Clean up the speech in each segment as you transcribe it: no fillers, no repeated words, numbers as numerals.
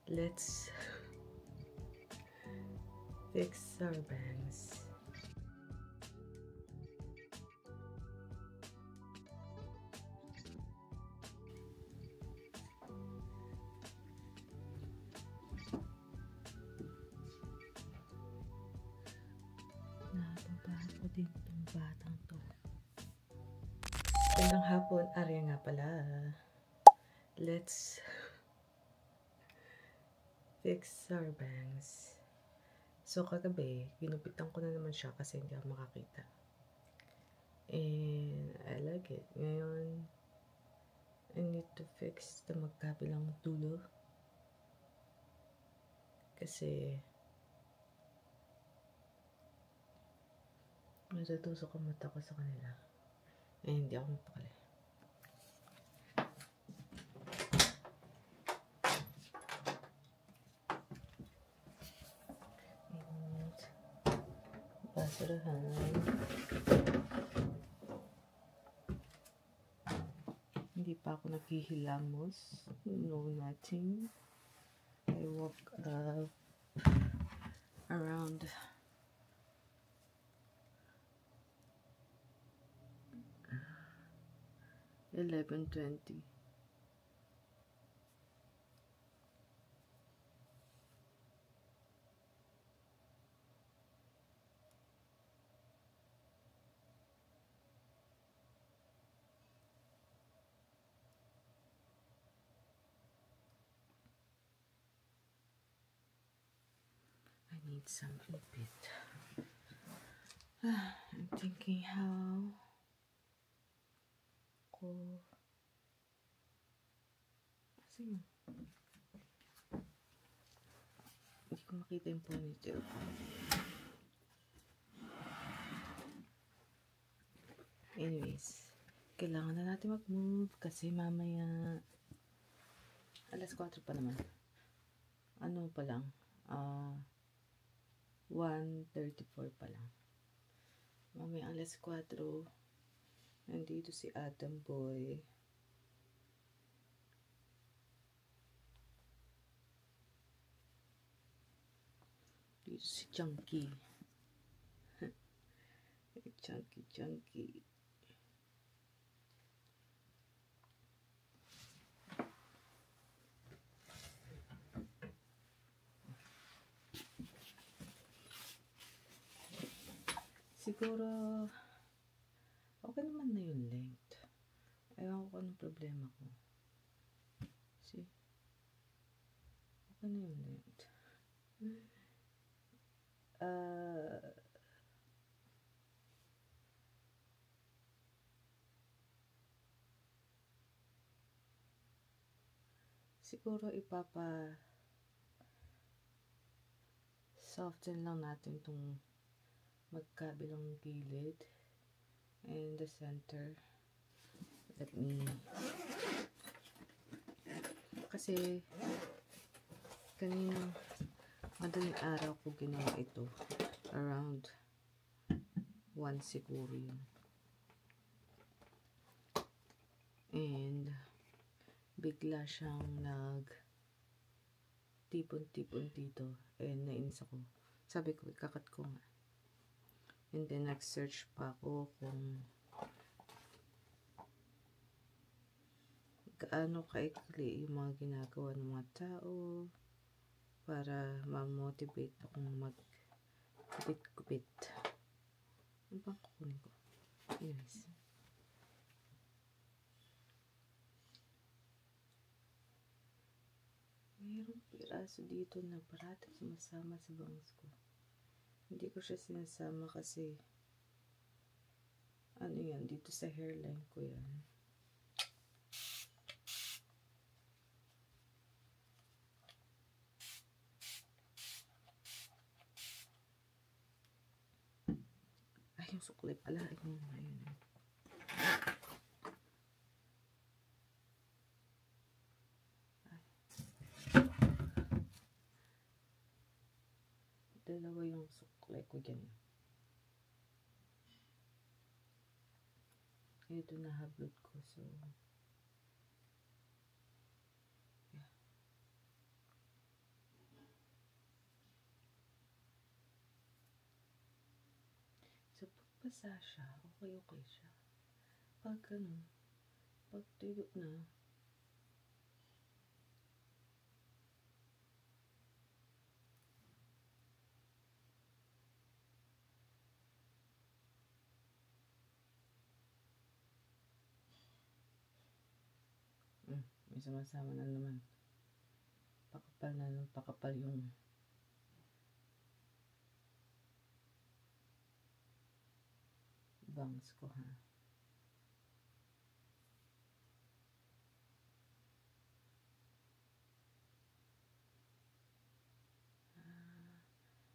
Let's fix our bangs. Nababa ko din tong batang to. Magandang hapon, Arya nga pala. Let's fix our bangs. So kagabi, ginupitan ko na naman siya kasi hindi ako makakita. And I like it. Ngayon, I need to fix the magkabilang dulo. Kasi natutusok ang mata ko sa kanila. Eh, hindi ako mapakali. Basurahan. Hindi pa ako naghihilamos. No, nothing. I woke up around 11:20. I need some ipit. I'm thinking how ko kasi hindi ko makita yung ponytail ko. Anyways, kailangan na natin mag-move kasi mamaya alas 4 pa naman. Ano pa lang? 1:34 pa lang. Mamaya alas 4, nandito si Adam Boy. Dito si Chunky. Chunky. Siguro, okay naman na yung length. Ayaw ko anong problema ko. See? Okay na yung length. Siguro soften lang natin itong magkabilang gilid and the center. Let me, kasi kanina madaling araw ko ginawa ito, around 1 siguro yun, and bigla siyang tipon dito, and nainis ako. Sabi ko, ikakat ko nga. And then nag-search pa ako kung gaano kaikli yung mga ginagawa ng mga tao para ma-motivate akong mag-kupit. Ano bang kukunin ko? Anyways. Mayroong piraso dito na parating sumasama sa bangs ko. Hindi ko siya sinasama kasi ano yan, dito sa hairline ko yan. Ay, yung sukli pala. Ayun. Dalawa yung sukli ko dyan. Ito nahablot ko. So, yeah. basa siya, okay siya. Pag ano, pag tuyo na, may sumasama na naman. Pakapal na ng pakapal yung bangs ko, ha.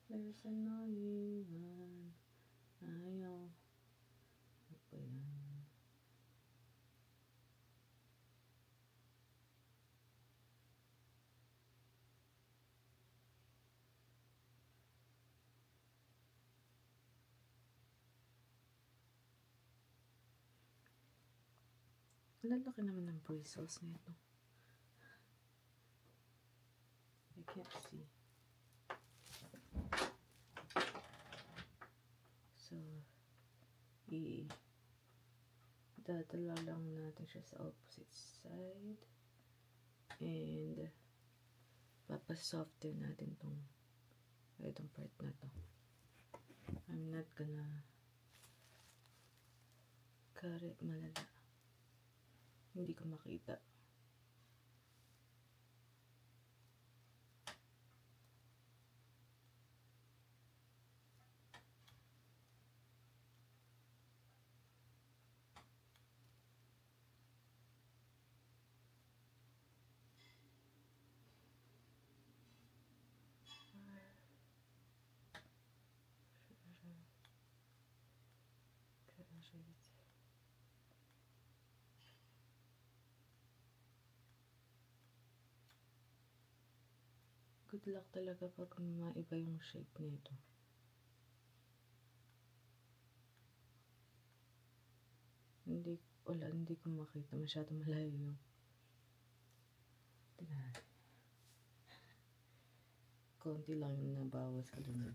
There's annoying one. Ayaw. Ano ba yan? Lalaki naman ng bristles nito. I can't see. So, dadala lang natin siya sa opposite side. And, papasoften natin itong part na to. I'm not gonna cut it malala. Hindi ko makita. Good luck talaga pag maiba yung shape nito. Hindi ko makita. Masyado malayo yung tingnan. Konti lang yung nabawas ko dun.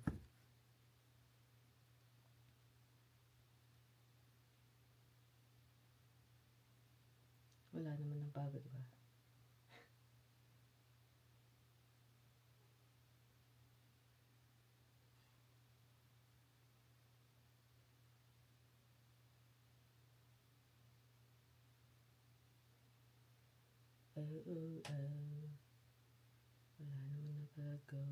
Wala naman ng bago, diba? Wala naman na bago.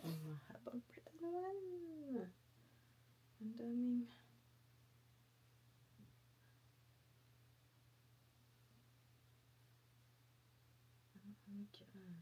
Ang mahabang prita naman. Ang daming ano dyan. Konti lang.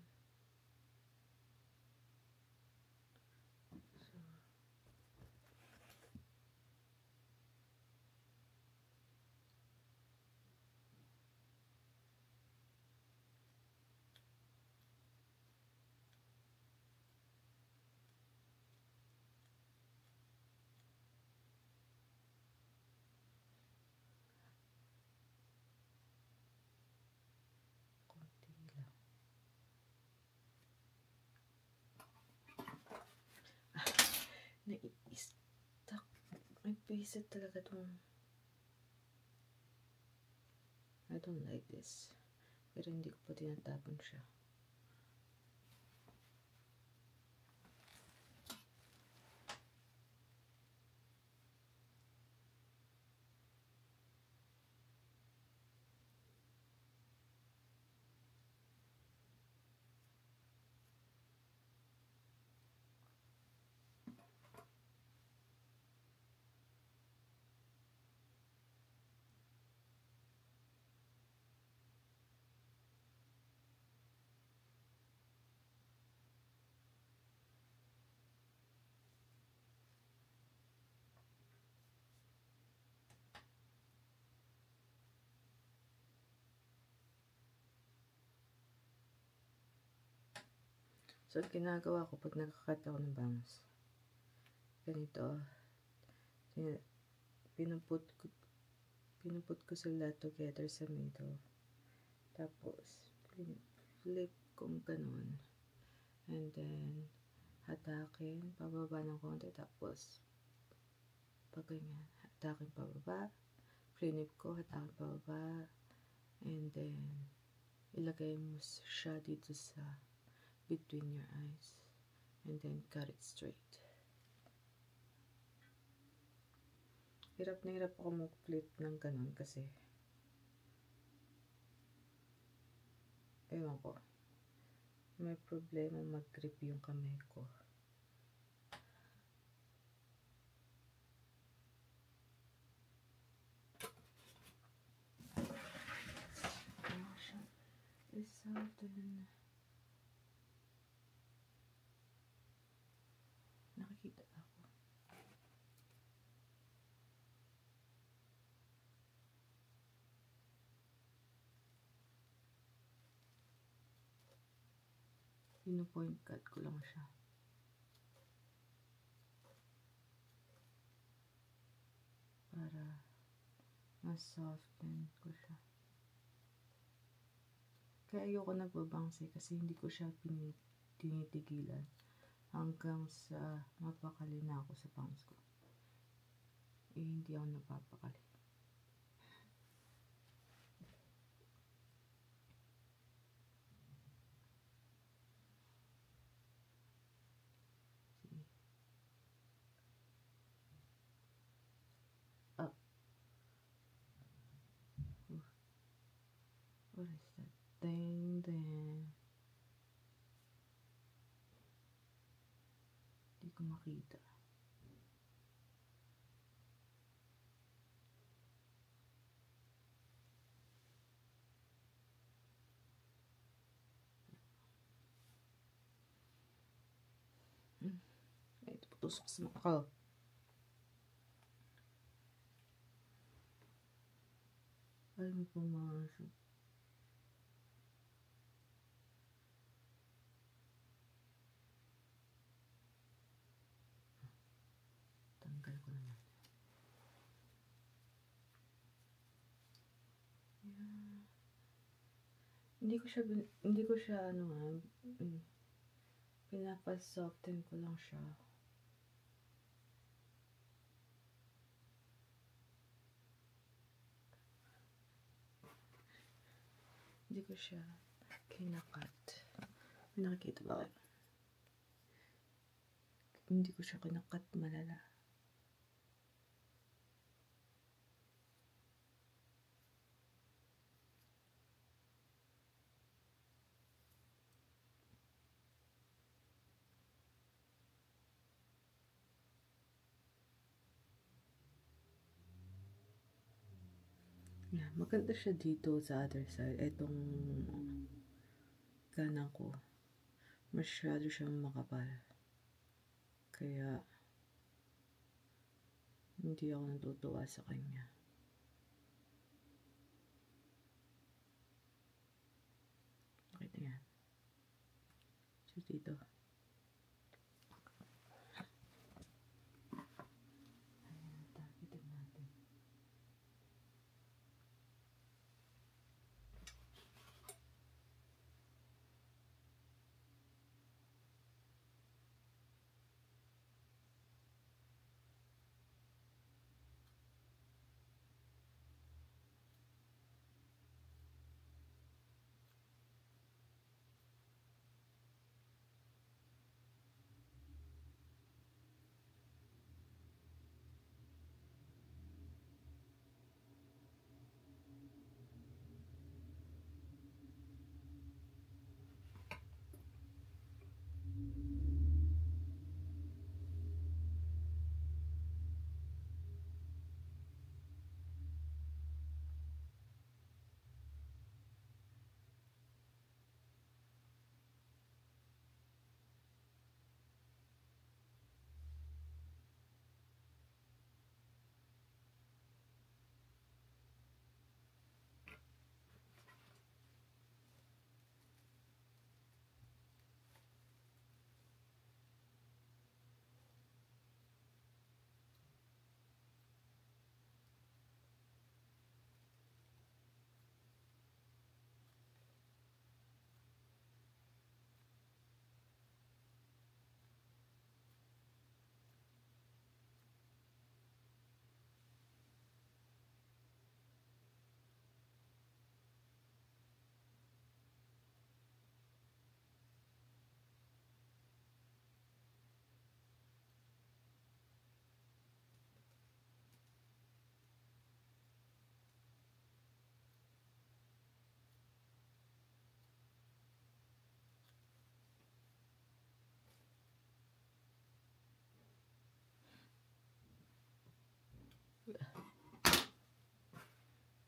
Nai-stuck. May pisit talaga itong. I don't like this. Pero hindi ko pa tinatapon siya. So, ginagawa ko pag nakakat ako ng bangs, ganito. Pinuput ko sila together sa middle. Tapos, flip kong ganun. And then, hatakin, pababa ng konti. Tapos, pag ganyan, hatakin pababa. Flip ko, hatakin pababa. And then, ilagay mo siya dito sa between your eyes. And then, cut it straight. Hirap na hirap ako mag-flip ng ganun kasi ewan ko, may problema mag-grip yung kamay ko. Is something nakikita ako. Pino-point cut ko lang siya. Para mas-soften ko siya. Kaya ayoko nagbabangsi kasi hindi ko siya tinitigilan hanggang sa mapakali na ako sa bangs ko. Eh, hindi ako napapakali. See? Up. What is that thing then? Hindi ko makita. Ito, putusok sa mukha ko. Ay, may pumasok. Tanggal ko naman. Yeah. Hindi ko siya pinapa-soften ko lang siya. Hindi ko siya kinakat. May nakikita ba kayo? Hindi ko siya kinakat malala. Yeah, maganda siya dito sa other side. Etong kanan ko. Masyado siyang makapal. Kaya, hindi ako natutuwa sa kanya. Nakita niya. So, dito. Ayan, takitin natin.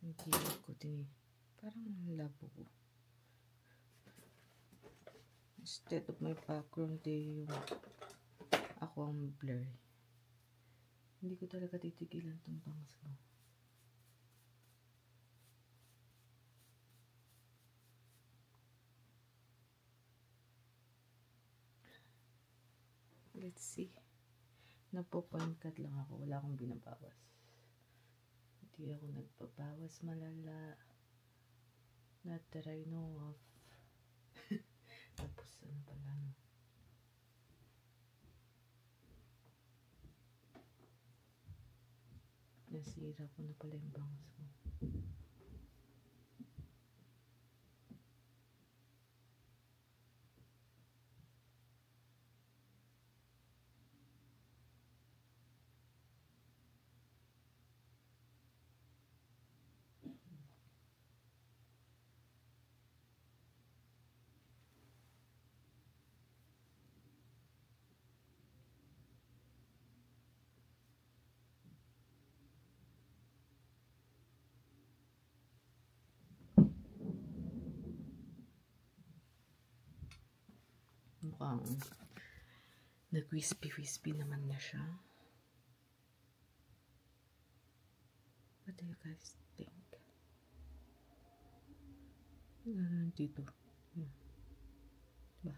Hindi ko parang labo ko. Instead of my background yung ako ang blur. Hindi ko talaga titigilan tong bangs ko. Let's see. Napo-point lang ako. Wala akong binabawas. Hindi ako nagbabawas malala. Not that I know of. Tapos ano pala no? Nasira ko na pala yung bangs ko. Mukhang nag-wispy-wispy naman na siya. What do you guys think? Dito. Yeah. Diba?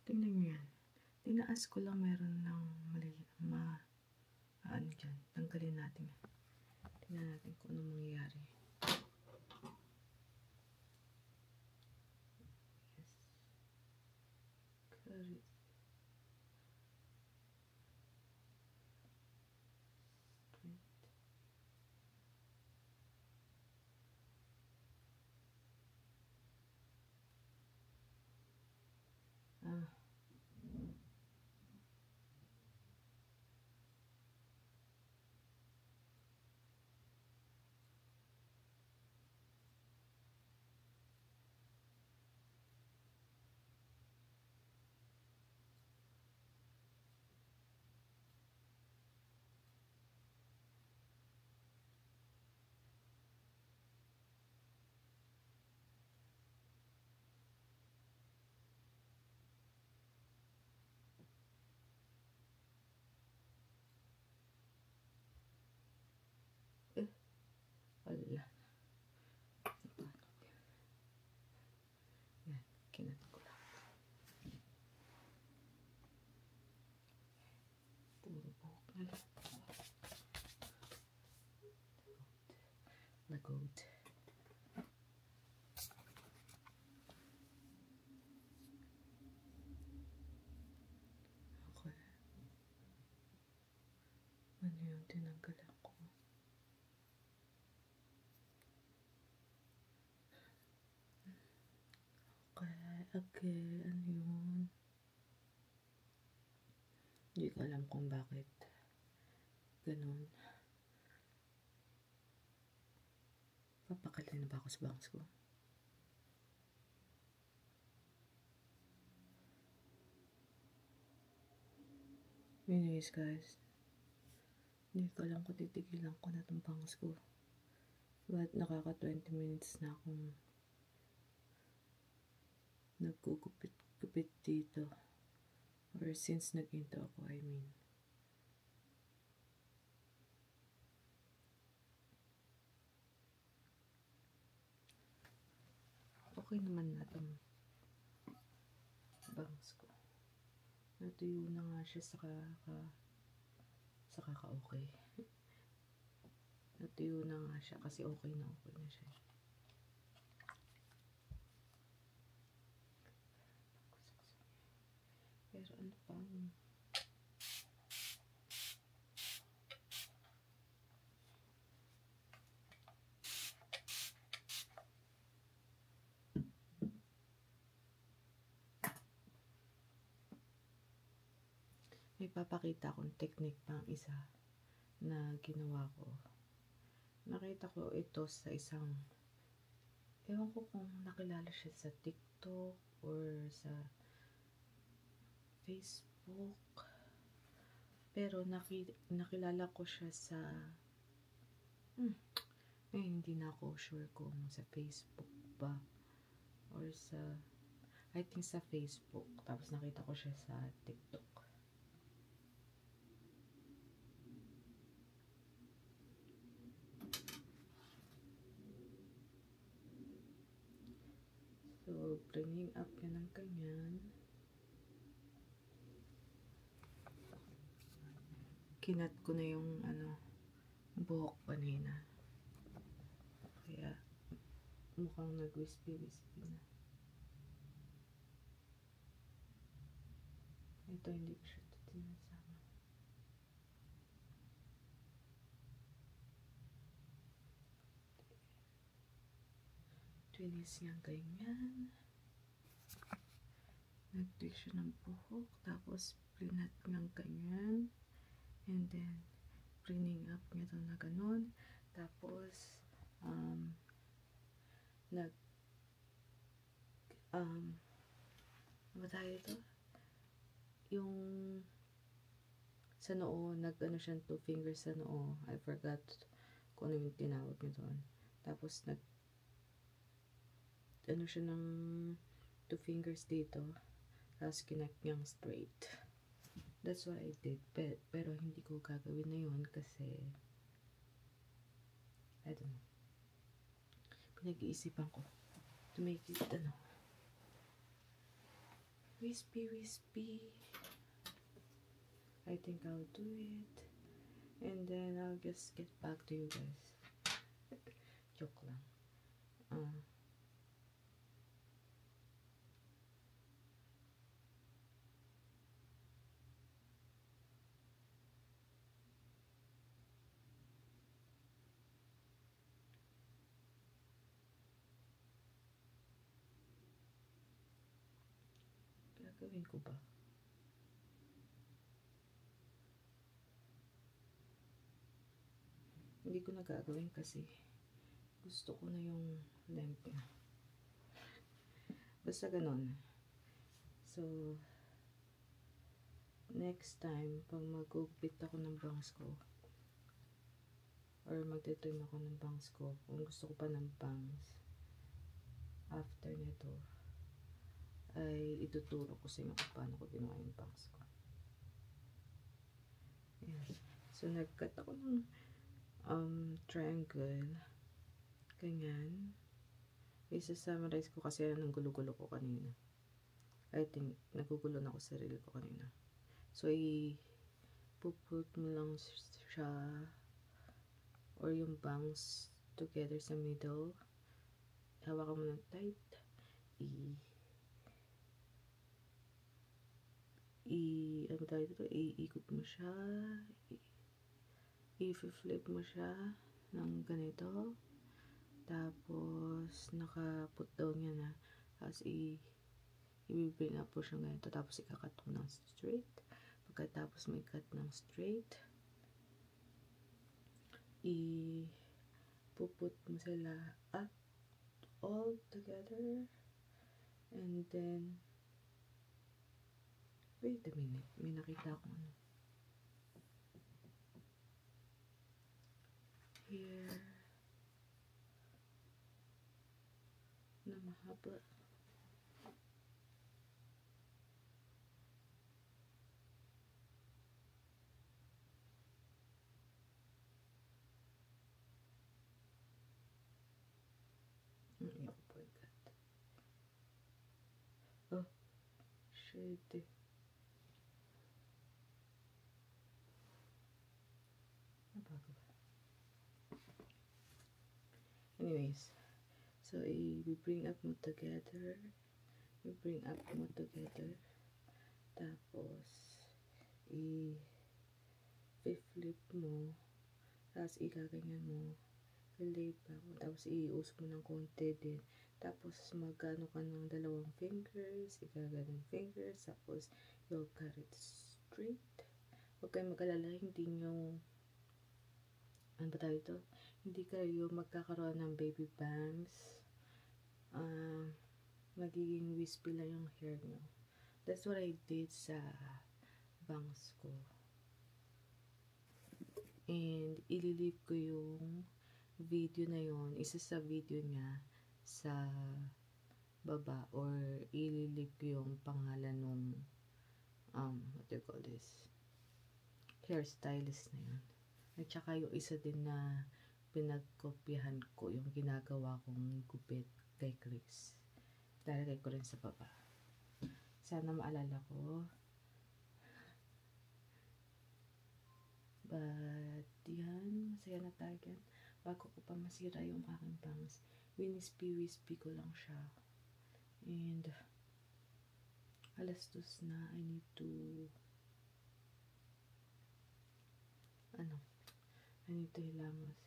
Tingnan nyo yan. Tinaas ko lang meron ng ano dyan. Tanggalin natin. Tingnan natin kung ano mangyayari. Yes. Correct. Ah. Wala. Yan. Kinat ko lang. Puro buhok na lang. Lagod. Okay. Ano yung tinanggalan ko? Okay, ano yun? Hindi ko alam kung bakit ganun. Papakalay na ba ako sa bangs ko? Anyways guys, hindi ko alam kung titigilan ko na itong bangs ko. But nakaka 20 minutes na akong nagkugupit-gupit dito. Or since nag-intro ako, I mean. Okay naman na itong bangs ko. Natuyo na nga siya sa kaka-okay. Natuyo na nga siya kasi okay na siya. Pero ano pang may papakita akong technique pang isa na ginawa ko. Nakita ko ito sa isang, ewan ko kung nakilala siya sa TikTok or sa Facebook, pero nakilala ko siya sa hindi na ako sure kung sa Facebook ba or sa, I think sa Facebook, tapos nakita ko siya sa TikTok. So, bringing up yan ng ganyan. Kinat ko na yung buhok kanina. Kaya, mukhang nag-wispy-wispy na. Ito, hindi ko siya tinasama. Twinis niyang ganyan. Nag-tweak siya ng buhok. Tapos, plinat niyang ganyan. And then, bringing up niya ito na ganon. Tapos, ano tayo ito? Yung sa noo, nag-ano siya 2 fingers sa noo. I forgot kung ano yung tinawag niya doon. Tapos, ano siya ng 2 fingers dito. Tapos, connect niyang straight. That's what I did. Pero hindi ko gagawin na yun kasi I don't know. Pinag-iisipan ko to make it wispy. I think I'll do it. And then I'll just get back to you guys. Joke lang. Gagawin ko ba? Hindi ko na gagawin kasi gusto ko na yung length niya. Basta ganon. So, next time, pag mag-gupit ako ng bangs ko, or magtitrim ako ng bangs ko, kung gusto ko pa ng bangs, after nito, ay ituturo ko sa inyo kung paano ko ginawa yung bangs ko. Ayan. So, nag-cut ako ng triangle. Ganyan. Isa-summarize ko kasi ng gulo-gulo ko kanina. I think, nagugulo na ako sa sarili ko kanina. So, ipuput mo lang siya or yung bangs together sa middle. Hawakan mo ng tight. Iikot mo siya. I-flip mo siya ng ganito. Tapos, naka-put down yan na. Tapos, i-bring up po siya ganito. Tapos, ikakat mo ng straight. Pagkatapos, may cut ng straight. I-puput mo sila up all together. And then, wait a minute. May nakita akong hair na mahaba. I forgot. Oh, shit. Nabago ba? Anyways, so i-bring up mo together. I-bring up mo together. Tapos, i-flip mo. Tapos, igaganyan mo. I-lay back mo. Tapos, i-usok mo ng konti din. Tapos, magano ka ng dalawang fingers. Igaganon fingers. Tapos, you'll cut it straight. Huwag kayong mag-alala. Hindi nyo, ano ba tayo ito? Hindi kayo magkakaroon ng baby bangs. Magiging wispy lang yung hair nyo. That's what I did sa bangs ko. And, ililip ko yung video na yon, isa sa video niya sa baba, or ililip ko yung pangalan nung what do you call this, hairstylist na yun. At saka yung isa din na pinagkopyahan ko yung ginagawa kong gupit kay Chris. Lalagay ko rin sa baba. Sana maalala ko. But, yan. Masaya na tayo yan. Bago ko pa masira yung aking bangs, winispi ko lang siya. And, alas 2 na. I need to, hilamos.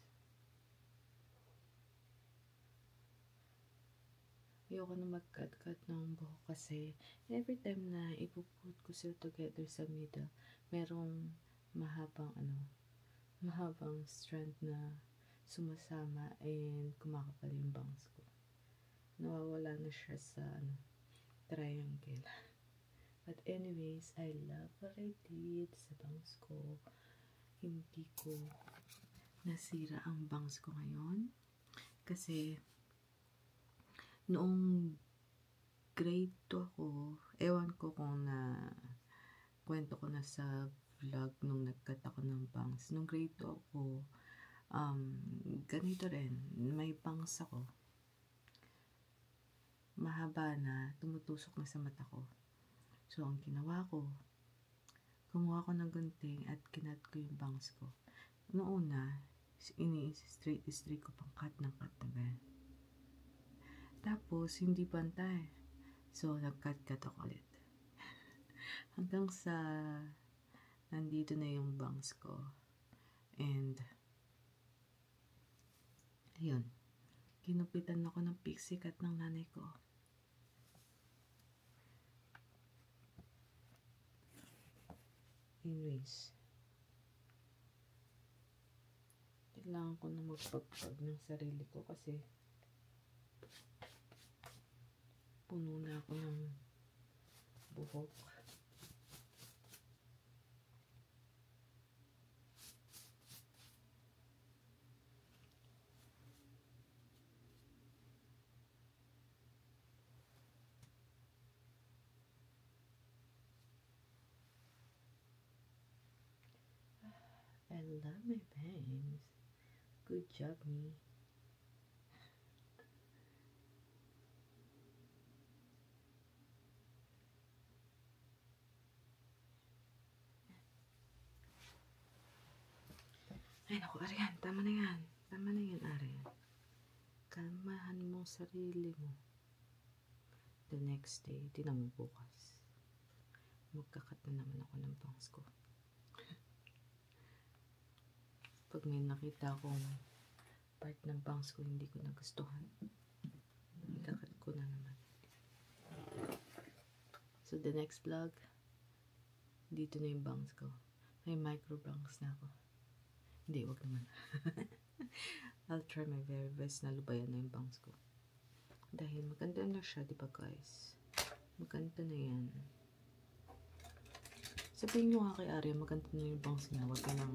Ayoko na mag-cut ng buhok kasi every time na ipuput ko sila together sa middle, merong mahabang strand na sumasama and kumakapal yung bangs ko. Nawawala na siya sa triangle. But anyways, I love what I did sa bangs ko. Hindi ko nasira ang bangs ko ngayon kasi noong grade 2 ako, ewan ko kung kwento ko na sa vlog nung nag-cut ako ng bangs. Nung grade 2 ako, ganito rin, may bangs ako. Mahaba na, tumutusok na sa mata ko. So, ang ginawa ko, kumuha ko ng gunting at kinat ko yung bangs ko. Noong una, straight ko pang cut ng ganyan. Tapos, hindi pantay. So, nag-cut ako ulit. Hanggang sa nandito na yung bangs ko. And, ayun. Kinupitan ako ng pixie cut ng nanay ko. Anyways, kailangan ko na magpagpag ng sarili ko kasi puno na ako ng buhok. I love my bangs. Good job, me. Ay, naku, Arian. Tama na yan. Tama na yan, Arian. Kalmahan mo sarili mo. The next day, tinan mo bukas. Magkakat na naman ako ng bangs ko. Pag may nakita akong part ng bangs ko hindi ko nagustuhan, ikakat ko na naman. So, the next vlog, dito na yung bangs ko. May micro bangs na ako. Hindi, wag naman. I'll try my very best na lubayan na yung bangs ko. Dahil maganda na siya, di ba guys? Maganda na yan. Sabihin nyo nga kay Arya, maganda na yung bangs niya. Wag ka nang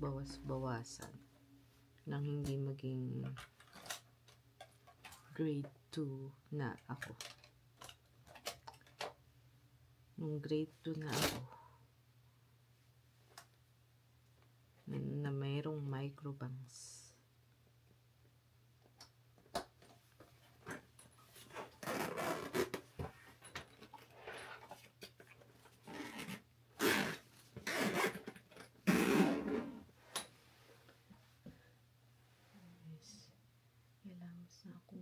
bawas-bawasan nang hindi maging grade 2 na ako. Nung grade 2 na ako, na mayroong microbangs. Ilamos na ako.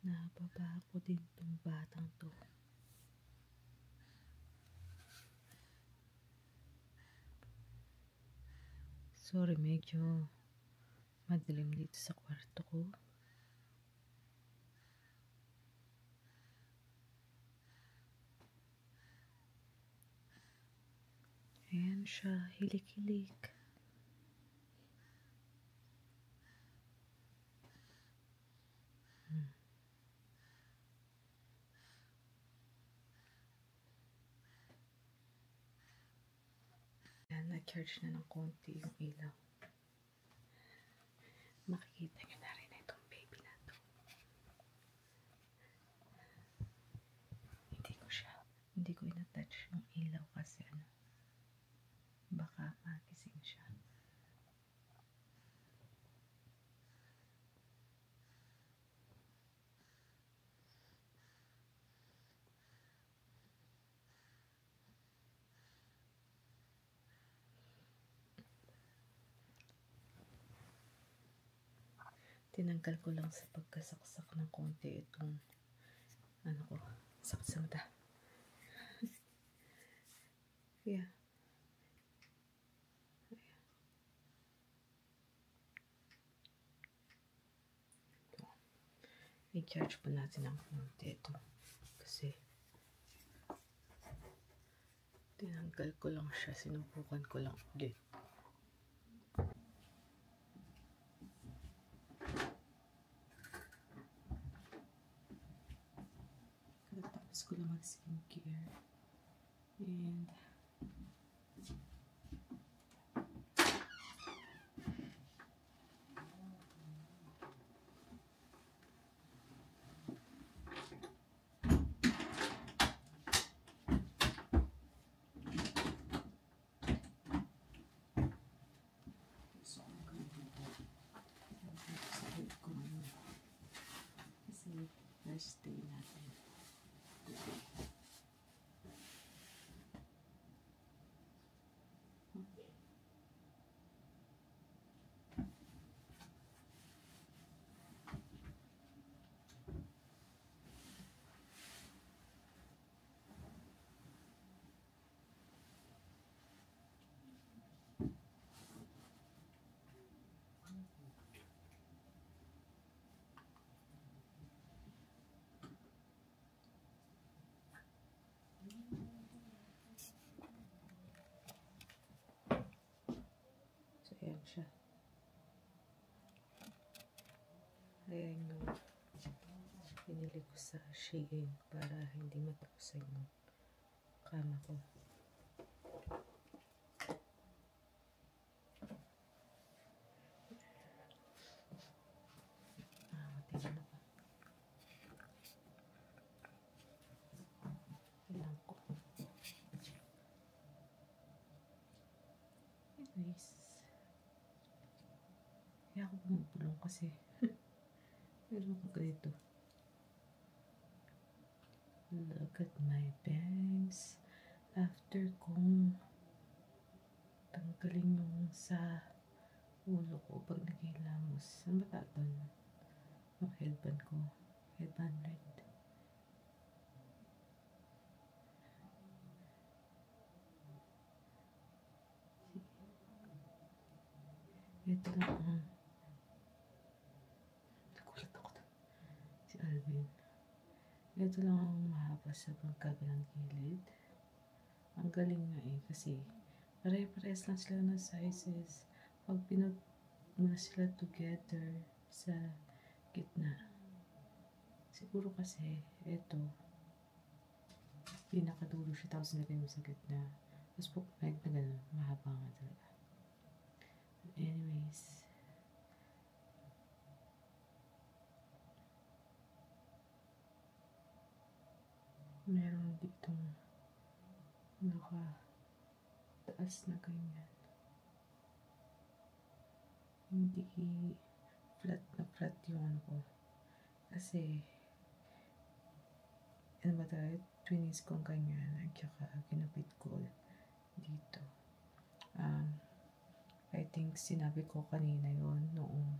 Nababa ako din tong batang to. Sorry, medyo madilim dito sa kwarto ko. Ayan siya, hilik-hilik. Na-charge na ng konti yung ilaw. Makikita nyo na rin itong baby na to. Hindi ko ina-touch yung ilaw kasi baka magising siya. Tinanggal ko lang sa pagkasaksak ng konti itong ko, sakit sa mata. Yeah. I-charge pa natin ang konti ito kasi tinanggal ko lang siya, sinumpukan ko lang ulit. Tapos ko lang mag-skincare and first day natin. Ayan siya. Ayan yung pinili ko sa Shein para hindi matapusan yung kama ko. Tingnan ako. Ayan ko. Anyways. Kaya ako bumubulong kasi meron ko ganito. Look at my bangs. After kong tanggalin yung sa ulo ko pag naghihilamos. Ano ba tawag doon? Yung headband ko. Headband red. Ito lang. Nagulat ako doon. Si Alvin. Ito lang ang mahaba sa pagkabilang gilid. Ang galing nga eh, kasi pare-pares lang sila ng sizes. Pag pinag mo na sila together sa gitna. Siguro kasi, ito, pinakadulo siya tapos nilagay mo sa gitna. Tapos pag na gano'n, mahaba nga talaga. Anyways, meron ditong naka-taas na ganyan. Hindi flat na flat yung ano ko. Kasi, ano ba tayo? Twins kong ganyan. At saka, kinapit ko dito. I think sinabi ko kanina yon noong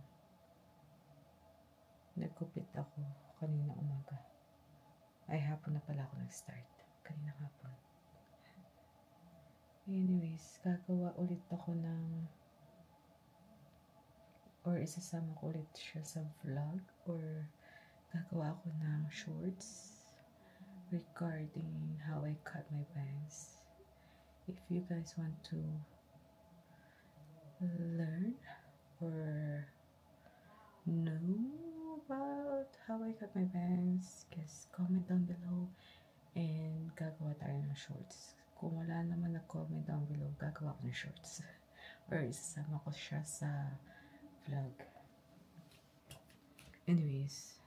nagkupit ako kanina umaga. Ay, hapon na pala ako nag-start. Kanina hapon. Anyways, gagawa ulit ako ng or isasama ko ulit siya sa vlog or gagawa ako ng shorts regarding how I cut my bangs. If you guys want to learn or know about how I cut my bangs, just comment down below and gagawa tayo ng shorts. Kung wala naman nag-comment down below, gagawa ko ng shorts or isasama ko siya sa vlog. Anyways,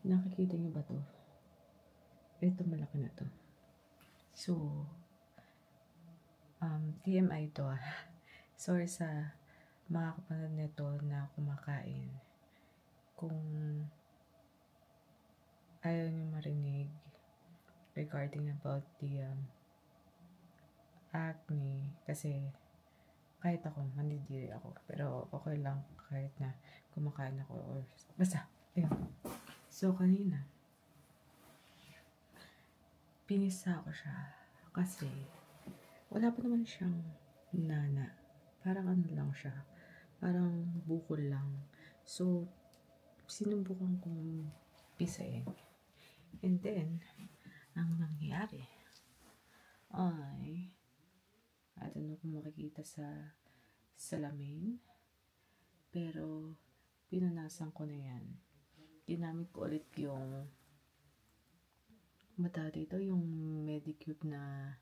nakikita niyo ba to? Ito malaki na to. So, TMI to. Sorry sa mga kapanood nito na kumakain. Kung ayaw niyo marinig regarding about the acne, kasi kahit ako, mandidiri ako. Pero okay lang kahit na kumakain ako or basta, ayun. So, kanina, pinisa ko siya kasi wala pa naman siyang nana. Parang ano lang siya. Parang bukol lang. So, sinubukan kong pisain. And then, ang nangyari ay, I don't know kung makikita sa salamin, pero pinunasan ko na yan. Ginamit ko ulit yung mata dito, yung Medicube na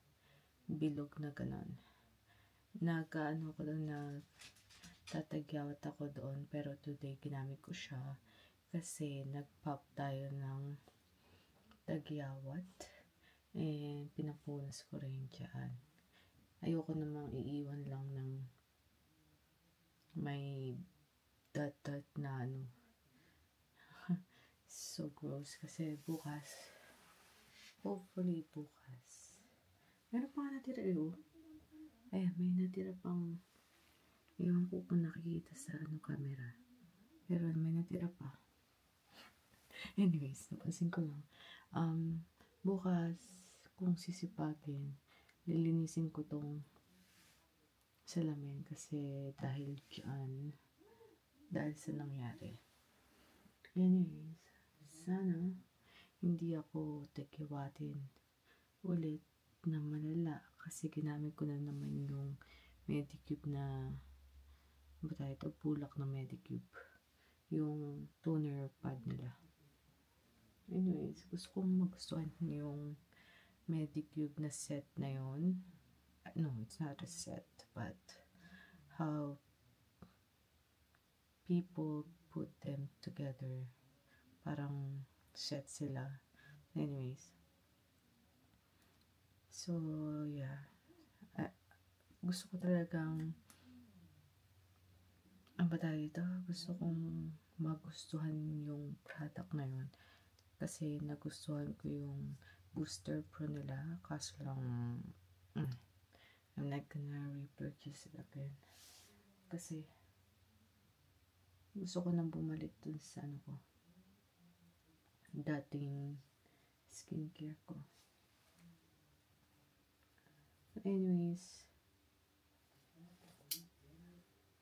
bilog na ganon. Nagkaano ko doon na tatagyawat ako doon, pero today ginamit ko siya kasi nag-pop tayo ng tagyawat and pinapunas ko rin dyan. Ayoko namang iiwan lang ng may dot-dot na ano. So gross kasi bukas, hopefully bukas, meron pa nga natira eh. Ayan, may natira pang, iwan ko kung nakikita sa camera, pero may natira pa. Anyways, napansin ko lang. Bukas, kung sisipagin, lilinisin ko tong salamin kasi dahil dyan, dahil sa nangyari. Anyways, sana hindi ako tagyawatin ulit na malala kasi ginamit ko na naman yung Medicube na ito, bulak na Medicube, yung toner pad nila. Anyways, gusto kong magustuhan yung Medicube na set na yon. No, it's not a set, but how people put them together, parang set sila. Anyways, so yeah, gusto ko talagang gusto kong magustuhan yung product na yun kasi nagustuhan ko yung Booster Pro nila, kaso lang I'm not gonna repurchase it again kasi gusto ko nang bumalik dun sa ano ko, dating skincare ko. Anyways,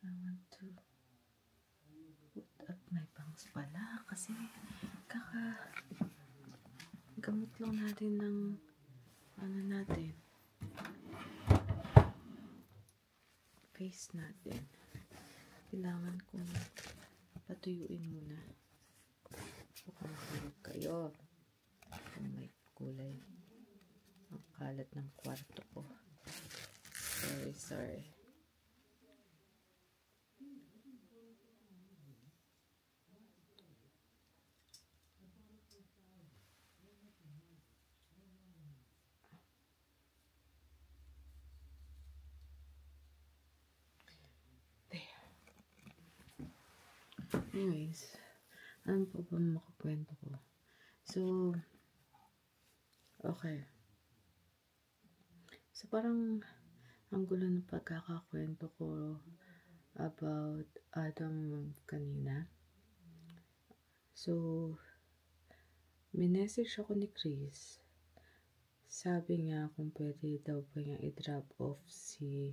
I want to put up my bangs pala kasi gamot lang natin ng ano natin, face natin. Kailangan kong patuyuin muna. Baka makulog kayo. Oh, may kulay. Ang kalat ng kwarto ko. Sorry. Anyways, ano pa ba makakwento ko? So, okay. So, parang ang gulo ng pagkakakwento ko about Adam kanina. So, minessage ako ni Chris. Sabi niya kung pwede daw ba niya i-drop off si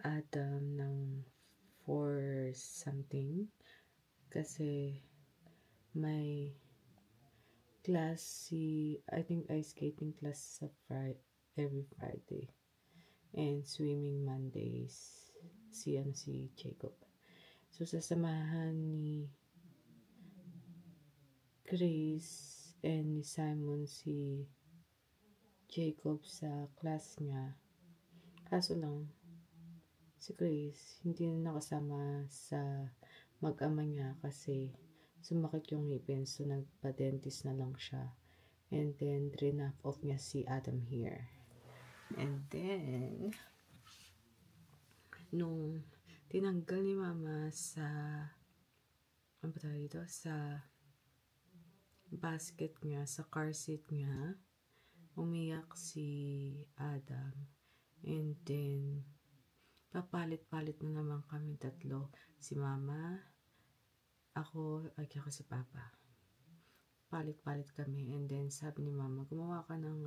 Adam ng for something. Kasi may class I think ice skating class sa every Friday. And swimming Mondays si Jacob. So, sasamahan ni Chris and ni Simon si Jacob sa class niya. Kaso lang, si Chris hindi na nakasama sa mag-ama niya kasi sumakit yung ngipin, so nagpa-dentist na lang siya. And then, drain off niya si Adam here. And then, nung tinanggal ni Mama sa basket niya, sa car seat niya, umiyak si Adam. And then, papalit-palit na naman kami tatlo. Si Mama, ako, at si Papa. Palit-palit kami. And then, sabi ni Mama, gumawa ka ng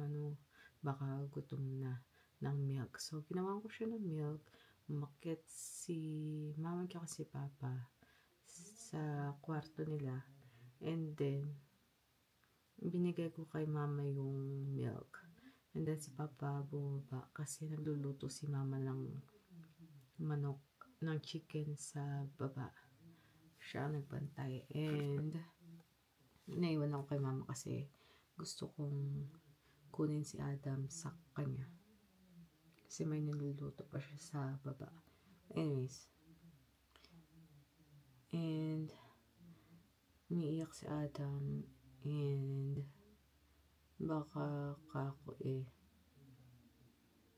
baka gutom na ng milk. So, ginawa ko siya ng milk. Umakyat si Mama at si Papa sa kwarto nila. And then, binigay ko kay Mama yung milk. And then, si Papa bumaba kasi nagluluto si Mama ng manok, ng chicken sa baba. Siya ang nagbantay. And, naiwan ako kay Mama kasi gusto kong kunin si Adam sa kanya. Kasi may niluluto pa siya sa baba. Anyways. And, umiiyak si Adam. And, baka kako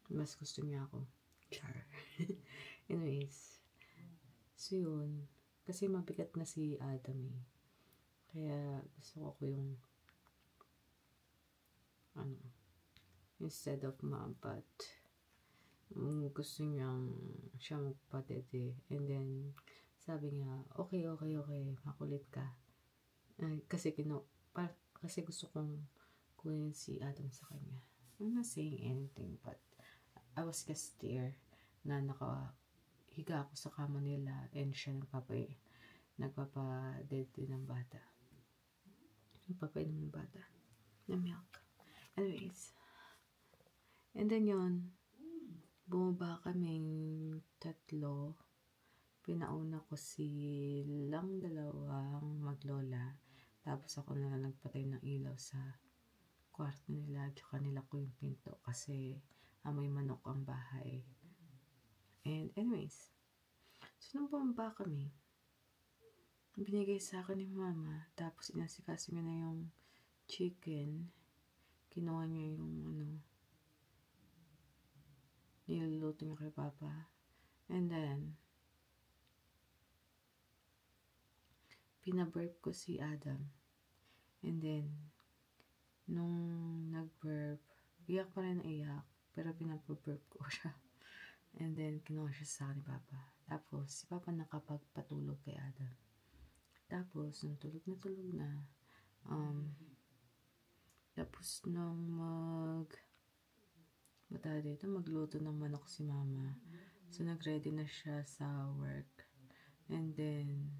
mas gusto niya ako. Char. Anyways. So, yun. Kasi mabigat na si Adam Kaya, gusto ko yung instead of mom, but gusto niyang siya magpadede. And then, sabi niya, okay, makulit ka. Kasi kasi gusto kong kunin si Adam sa kanya. I'm not saying anything, but I was just there na nakahiga ako sa kama nila and siya nagpapadede ng bata. Nagpapainom ng bata na milk. Anyways. And then yun, bumaba kaming tatlo. Pinauna ko silang dalawang maglola. Tapos ako na nagpatay ng ilaw sa kwarto nila. Tsaka nila ko yung pinto kasi amoy manok ang bahay. And anyways, so nung bumaba kami, binigay sa akin ni Mama. Tapos inasikaso niya na yung chicken. Kinuha niya yung niluluto niya kay Papa. And then, pinaburp ko si Adam. And then, nung nag-burp, iyak pa rin iyak, pero pinaburp ko siya. And then, kinuha siya sa akin ni Papa. Tapos, si Papa nakapagpatulog kay Adam. Tapos, nung tulog na, tapos nung magluto ng manok si Mama. So, nag-ready na siya sa work. And then,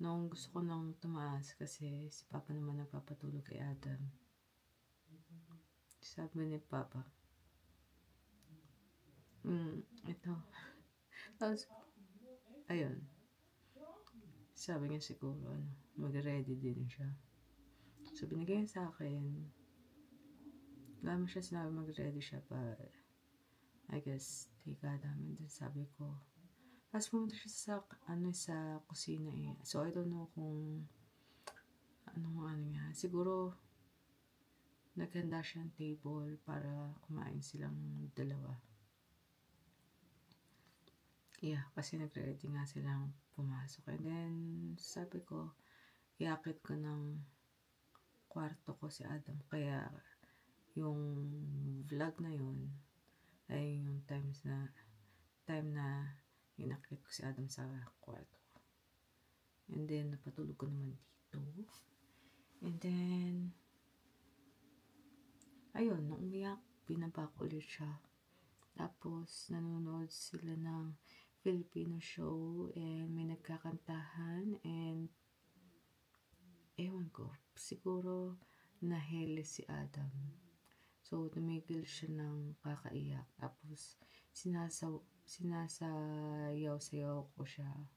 nung gusto ko nang tumaas kasi si Papa naman nagpapatulog kay Adam. Sabi ni Papa, ito. Tapos, ayun. Sabi niya siguro, mag-ready din siya. So, binigay niya sa akin. Wala mo siya sinabi mag-ready siya, but I guess, take Adam. And then sabi ko, tapos pumunta siya sa kusina eh. So, I don't know kung ano niya. Siguro, naghanda siya ng table para kumain silang dalawa. Yeah, kasi nag-ready nga silang pumasok. And then, sabi ko, iakit ko ng kwarto ko si Adam. Kaya, yung vlog na yun, ay yung time na inakit ko si Adam sa kwarto ko. And then, napatulog ko naman dito. And then, ayun, nung umiyak, binaba ko ulit siya. Tapos, nanonood sila ng Filipino show and may nagkakantahan and ewan ko, siguro nahele si Adam. So, tumigil siya ng kakaiyak. Tapos, sinasayaw-sayaw ko siya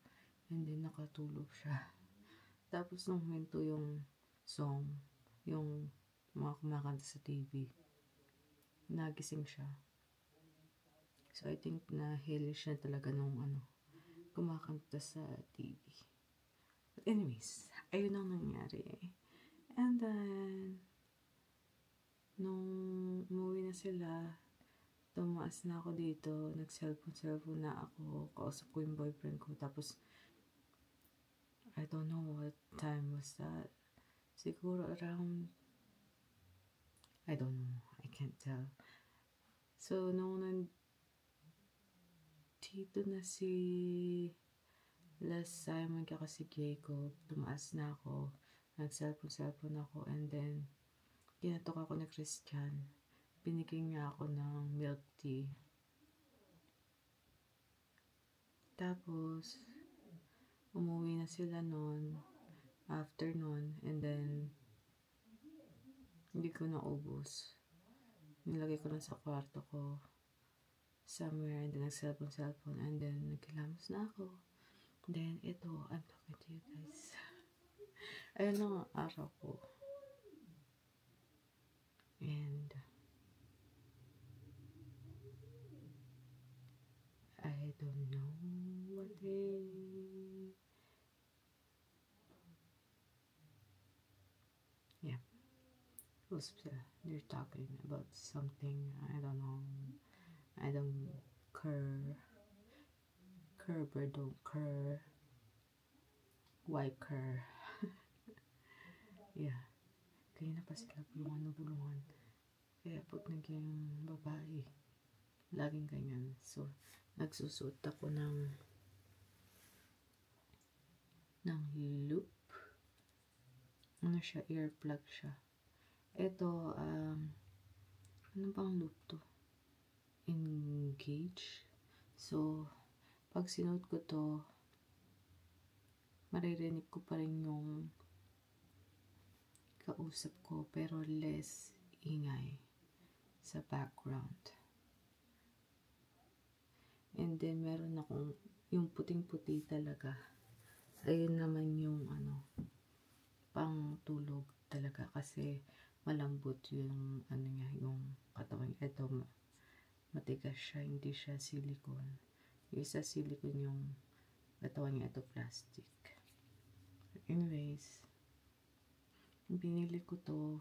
and then nakatulog siya. Tapos, nung huminto yung song, yung mga kumakanta sa TV, nagising siya. So, I think na-heli siya talaga nung kumakanta sa TV. But anyways, ayun ang nangyari. And then, nung umuwi na sila, tumaas na ako dito, nag-cellphone na ako, kausap ko yung boyfriend ko, tapos, I don't know what time was that. Siguro around, I don't know, I can't tell. So, nung dito na si last Simon kaka si Jacob, tumaas na ako, nag-cellphone ako, and then, kinatok ako ni Christian. Binigyan niya ako ng milk tea. Tapos, umuwi na sila noon, after noon, and then, hindi ko naubos. Nilagay ko lang sa kwarto ko, somewhere, and then nag-cellphone, and then, nagkilamos na ako. Then, ito, I'm talking to you guys. Ayun lang ang araw ko. And, I don't know what yeah. They're talking about something, I don't know. I don't care. Kerber don't care. Why care? Yeah. Kaya na pa sila bulungan. Kaya pag naging babae, laging ganyan. So, nagsusuot ako ng loop. Ano siya? Earplug siya. Ito, ano bang loop to? Engage. So, pag sinuot ko to, maririnig ko pa rin yung kausap ko, pero less ingay sa background. And then, meron akong yung puting-puti talaga. Ayun naman yung pang tulog talaga kasi malambot yung niya, yung katawan. Ito, matigas siya, hindi siya silicone. Yung isa silicone yung katawan niya, ito plastic. Anyways, binili ko to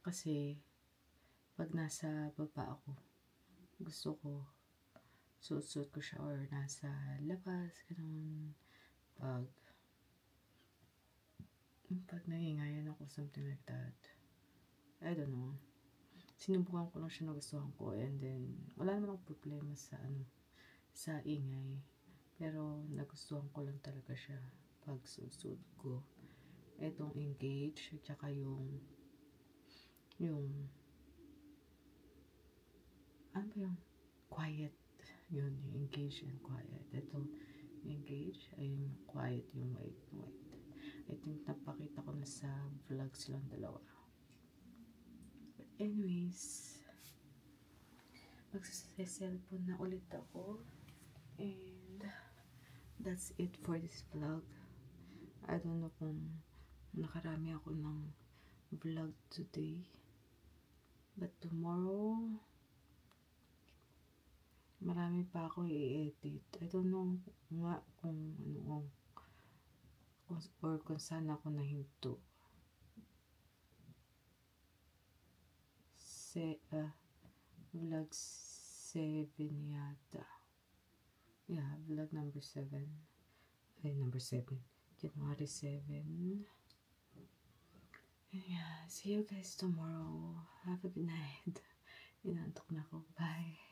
kasi pag nasa baba ako, gusto ko suot ko siya, or nasa labas, ganun. Pag nangingayan ako, something like that. I don't know. Sinubukan ko lang siya, nagustuhan ko, and then, wala naman akong problema sa ingay. Pero, nagustuhan ko lang talaga siya pag susud ko. Etong Engage, at saka yung ano ba yung quiet, Yun, yung engage and quiet. Ito, engage, ay yung quiet, yung white. I think napakita ko na sa vlog silang dalawa. But anyways, magsa-cellphone na ulit ako. And that's it for this vlog. I don't know kung nakarami ako ng vlog today. But tomorrow, marami pa ako i-edit. I don't know nga kung ano, or kung saan ako nahinto. Vlog 7 yata. Yeah, vlog number 7. Ay, number 7. January 7. Yeah, see you guys tomorrow. Have a good night. Inantok na ako. Bye.